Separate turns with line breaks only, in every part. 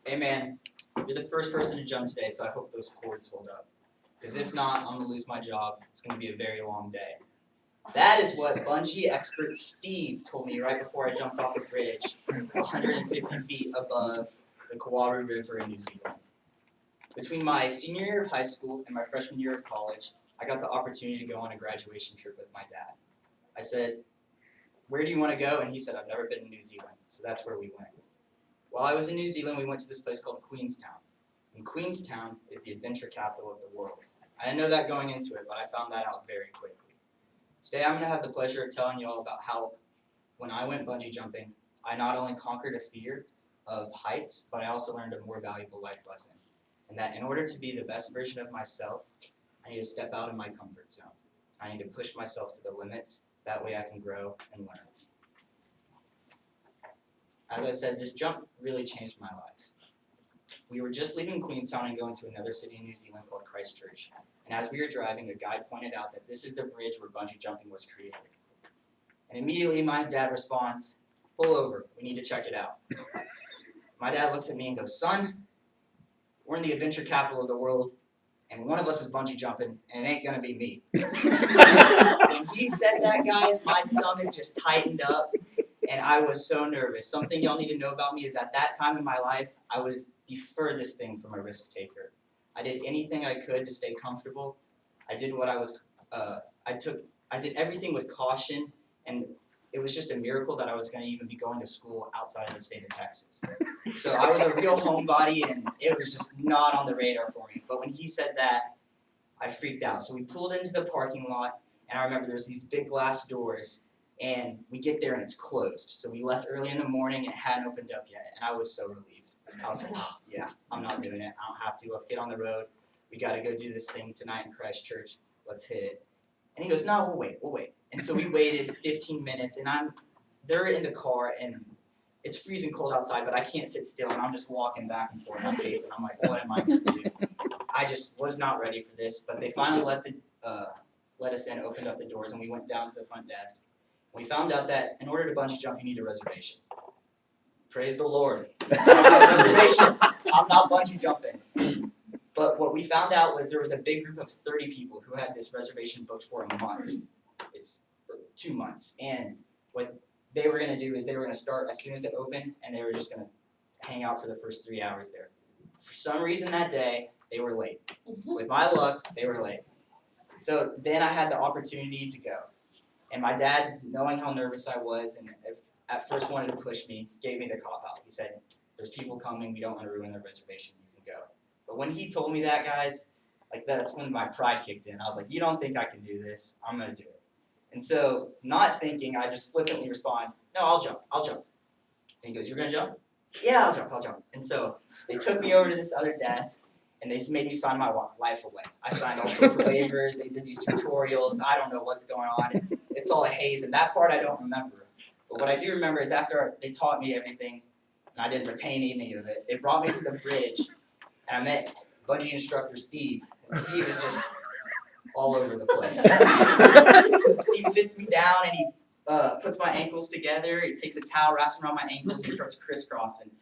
Hey man, you're the first person to jump today, so I hope those cords hold up. Because if not, I'm going to lose my job. It's going to be a very long day. That is what bungee expert Steve told me right before I jumped off the bridge, 150 feet above the Kawaru River in New Zealand. Between my senior year of high school and my freshman year of college, I got the opportunity to go on a graduation trip with my dad. I said, "Where do you want to go?" And he said, "I've never been to New Zealand." So that's where we went. While I was in New Zealand, we went to this place called Queenstown. And Queenstown is the adventure capital of the world. I didn't know that going into it, but I found that out very quickly. Today I'm going to have the pleasure of telling you all about how, when I went bungee jumping, I not only conquered a fear of heights, but I also learned a more valuable life lesson. And that in order to be the best version of myself, I need to step out of my comfort zone. I need to push myself to the limits. That way I can grow and learn. As I said, this jump really changed my life. We were just leaving Queenstown and going to another city in New Zealand called Christchurch. And as we were driving, a guide pointed out that this is the bridge where bungee jumping was created. And immediately my dad responds, "Pull over, we need to check it out." My dad looks at me and goes, "Son, we're in the adventure capital of the world, and one of us is bungee jumping, and it ain't gonna be me." When he said that, guys, my stomach just tightened up, and I was so nervous. Something y'all need to know about me is at that time in my life, I was the furthest thing from a risk taker. I did anything I could to stay comfortable. I did what I was, I did everything with caution, and it was just a miracle that I was going to even be going to school outside of the state of Texas. So I was a real homebody, and it was just not on the radar for me. But when he said that, I freaked out. So we pulled into the parking lot, and I remember there's these big glass doors, and we get there and it's closed. So we left early in the morning and it hadn't opened up yet, and I was so relieved. I was like, "Oh, yeah, I'm not doing it. I don't have to. Let's get on the road. We got to go do this thing tonight in Christchurch. Let's hit it." And he goes, "No, we'll wait." And so we waited 15 minutes, and they're in the car, and it's freezing cold outside, but I can't sit still, and I'm just walking back and forth. I'm pacing. I'm like, what am I going to do? I just was not ready for this, but they finally let us in, opened up the doors, and we went down to the front desk. We found out that in order to bungee jump, you need a reservation. Praise the Lord. I don't have a reservation. I'm not bungee jumping. But what we found out was there was a big group of 30 people who had this reservation booked for a month. It's 2 months. And what they were going to do is they were going to start as soon as it opened, and they were just going to hang out for the first 3 hours there. For some reason that day, they were late. With my luck, they were late. So then I had the opportunity to go. And my dad, knowing how nervous I was and at first wanted to push me, gave me the cop-out. He said, "There's people coming. We don't want to ruin the reservation. You can go." But when he told me that, guys, like that's when my pride kicked in. I was like, "You don't think I can do this? I'm going to do it." And so, not thinking, I just flippantly respond, "No, I'll jump. I'll jump." And he goes, "You're going to jump?" "Yeah, I'll jump. And so they took me over to this other desk, and they just made me sign my life away. I signed all sorts of waivers. They did these tutorials. I don't know what's going on. It's all a haze, and that part I don't remember. But what I do remember is after they taught me everything, and I didn't retain any of it, they brought me to the bridge, and I met bungee instructor Steve. And Steve is just all over the place. Steve sits me down, and he puts my ankles together. He takes a towel, wraps around my ankles, and he starts crisscrossing.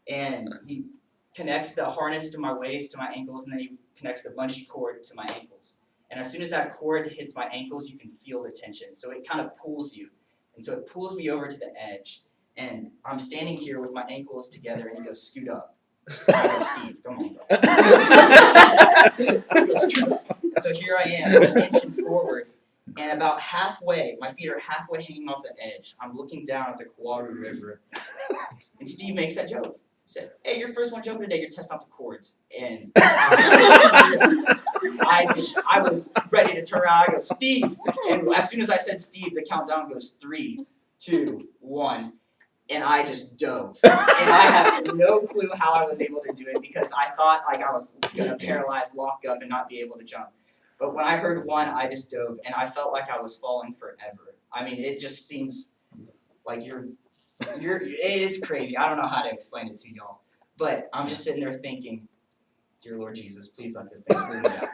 And he connects the harness to my waist, to my ankles, and then he connects the bungee cord to my ankles. And as soon as that cord hits my ankles, you can feel the tension. So it kind of pulls you. And so it pulls me over to the edge. And I'm standing here with my ankles together, and he goes, "Scoot up." I go, "Steve, come on, bro." Scoot up. So here I am, I'm inching forward. And about halfway, my feet are halfway hanging off the edge. I'm looking down at the Kawaru River. And Steve makes that joke. He said, "Hey, you're first one jumping today. You're testing out the cords." And I was ready to turn around. I go, "Steve." And as soon as I said Steve, the countdown goes 3, 2, 1. And I just dove. And I have no clue how I was able to do it because I thought like I was going to paralyze, lock up, and not be able to jump. But when I heard 1, I just dove, and I felt like I was falling forever. I mean, it just seems like it's crazy. I don't know how to explain it to y'all. But I'm just sitting there thinking, "Dear Lord Jesus, please let this thing pull me up."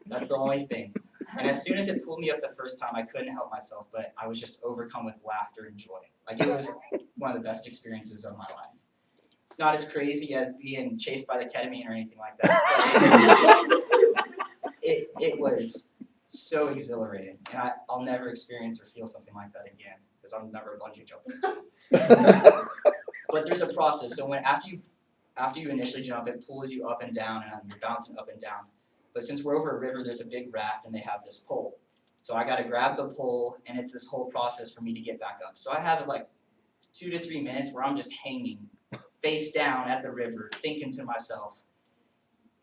That's the only thing. And as soon as it pulled me up the first time, I couldn't help myself, but I was just overcome with laughter and joy. Like it was one of the best experiences of my life. It's not as crazy as being chased by the ketamine or anything like that. But it was so exhilarating, and I'll never experience or feel something like that again because I'm never a bungee jumper. But there's a process. So after you initially jump, it pulls you up and down, and you're bouncing up and down. But since we're over a river, there's a big raft, and they have this pole. So I got to grab the pole, and it's this whole process for me to get back up. So I have like 2 to 3 minutes where I'm just hanging face down at the river, thinking to myself.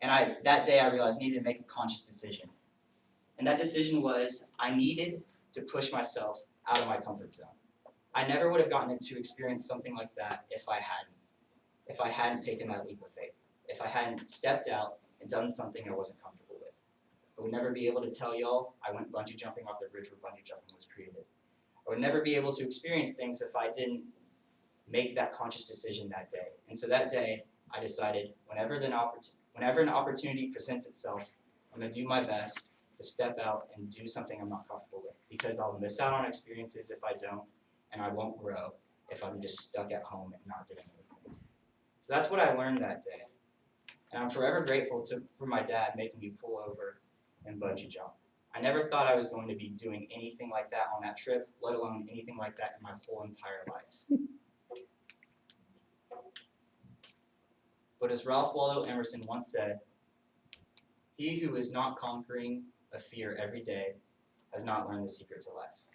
And that day I realized I needed to make a conscious decision. And that decision was I needed to push myself out of my comfort zone. I never would have gotten to experience something like that if I hadn't taken that leap of faith, if I hadn't stepped out and done something I wasn't comfortable with. I would never be able to tell y'all I went bungee jumping off the bridge where bungee jumping was created. I would never be able to experience things if I didn't make that conscious decision that day. And so that day, I decided whenever an opportunity presents itself, I'm going to do my best to step out and do something I'm not comfortable with, because I'll miss out on experiences if I don't, and I won't grow if I'm just stuck at home and not doing anything. So that's what I learned that day. And I'm forever grateful for my dad making me pull over and bungee jump. I never thought I was going to be doing anything like that on that trip, let alone anything like that in my whole entire life. But as Ralph Waldo Emerson once said, "He who is not conquering a fear every day has not learned the secret to life."